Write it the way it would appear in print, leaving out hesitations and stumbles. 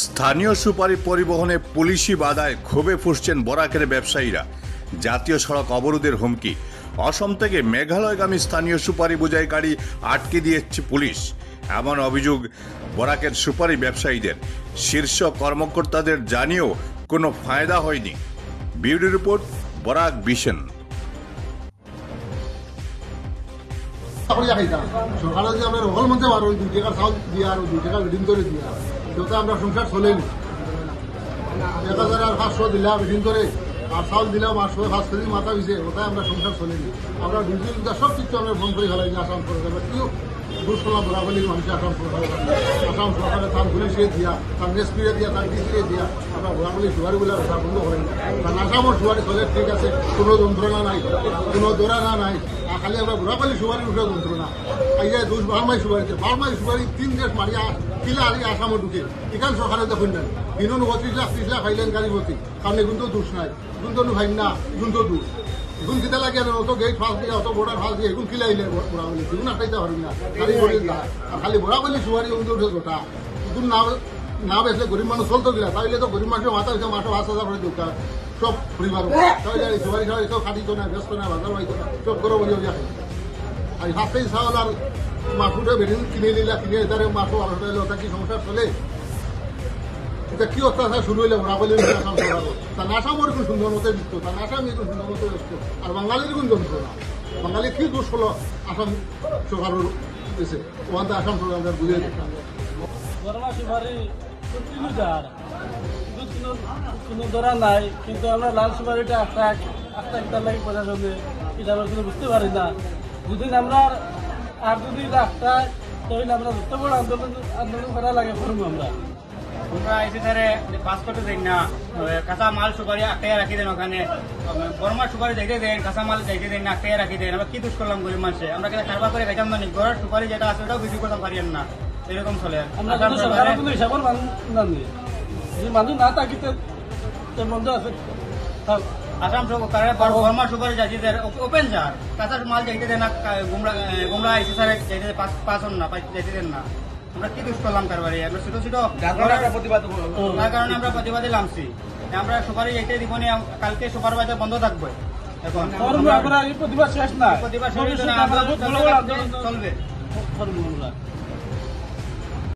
স্থানীয় সুপারি পরিবহনে পুলিশি বাধায় ক্ষোভে ফুঁসছেন বরাকের ব্যবসায়ীরা। জাতীয় সড়ক অবরোধের হুমকি। অসম থেকে মেঘালয়গামী স্থানীয় সুপারি বোঝাই গাড়ি আটকে দিয়েছে পুলিশ। এমন অভিযোগ বরাকের সুপারি ব্যবসায়ীদের। শীর্ষ কর্মকর্তাদের জানিয়েও কোনো ফায়দা হয়নি। Bureau report, Barak vision. সকালে যে আমরা রকল মধ্যে বার ওই 2 টাকার চাউল দিয়া আর 2 টাকা বেডিং করে দিয়া সেটা আমরা সংসার চলেনি। 1500 দিলাম বেডিং করে আর চাউল দিলাম আর 5 কেজি মাথা হয়েছে, ওটাই আমরা সংসার চলেনি। আমরা ডিজিটাল সব কিছু আমরা বন্ধ করে ফেলাই আসাম সরকার কেউ দুঃসমা বরাবলি মানুষের আসাম সরকার আসাম সরকারে তার পুলিশে দিয়া তার নেসপিরে দিয়া তার ডিসিয়ে দিয়া আমরা বরাবলি সুয়ারিগুলা ওটা বন্ধ করেন। কারণ আসামর সুয়ারি চলে ঠিক আছে, কোনো যন্ত্রণা নাই, কোনো দৌড়ানা নাই। খালি আমরা ঘোরাপালি সুপারি উঠে যন্ত্রণা আইয়া 2 বারমাই সুপারিতে 3 দেশ মারিয়া কিলা হারিয়ে আসামও ঢুকে এখান সরকারে দেখুন না দিনও 25 লাখ 30 লাখ ফাইলেন গাড়ি ভর্তি সামনে কিন্তু দোষ নাই, এখন তো ফাইন না, এখন তো দোষ। এখন কিতা লাগে অত গেট ফাঁস দিয়ে অত বর্ডার ফাঁস দিয়ে এখন কিলাইলে বরাবলি এখন আটাইতে পারবি না গাড়ি ভরি আর খালি বরাবলি সুপারি উঠে উঠে গোটা এখন না বেসলে গরিব মানুষ চলতো গিলা তাইলে তো গরিব মানুষের মাথা হয়েছে মাসে 5,000 করে দোকান সব পরিবার সুপারি সবাই সব খাটিত না, ব্যস্ত না, বাজার বাড়িত না, সব করে বলি খাই। আর হাতেই চাউল আর মাছুটা বেরিয়ে কিনে দিলা, কিনে তারে মাছও 1200 এলো, ওটা কি সংসার চলে? এটা কি অত্যাচার শুরু হইলে বরাবলি আসাম সরকার তার আসামের কোন সুন্দর মতো দিত, তার আসামি কোন সুন্দর মতো ব্যস্ত, আর বাঙালির কোন যন্ত্রণা। বাঙালি কি দোষ হলো আসাম সরকারের দেশে ওখান থেকে আসাম সরকার বুঝে কোনো ধরা নাই, কিন্তু আমরা লাল সুপারিটা একটা লাগে প্রশাসনে এটা আমরা কোনো বুঝতে পারি না। যদি আমরা আর যদি রাস্তা তাহলে আমরা যত বড় আন্দোলন করা লাগে করবো আমরা এসে তারে পাস করতে দেন না, কাঁচা মাল সুপারি আটকাইয়া রাখি দেন, ওখানে বর্মার সুপারি দেখে দেন, কাঁচা মাল দেখে দেন না, আটকাইয়া রাখি দেন। আমরা কি দোষ করলাম গরিব মানুষে? আমরা কেন কারবার করে খাইতাম না? ঘরের সুপারি যেটা আছে ওটাও বিক্রি করতাম পারিয়েন না, এরকম চলে। আমরা সরকারের কোনো হিসাবের মানুষ যে মানুষ না থাকিতে বন্ধ আছে আসাম সরকারের বর্মার সুপারি যাচ্ছি ওপেন যার কাঁচা মাল যাইতে দেন না, গুমরা এসে স্যার যাইতে পাঁচন না যাইতে দেন না। আমরা কি দোষ করলাম কারবারে? আমরা ছোট ছোট তার কারণে আমরা প্রতিবাদে নামছি। আমরা সুপারি যাইতে দিব না, কালকে সুপার বাজার বন্ধ থাকবে। এখন প্রতিবাদ শেষ না, প্রতিবাদ চলবে।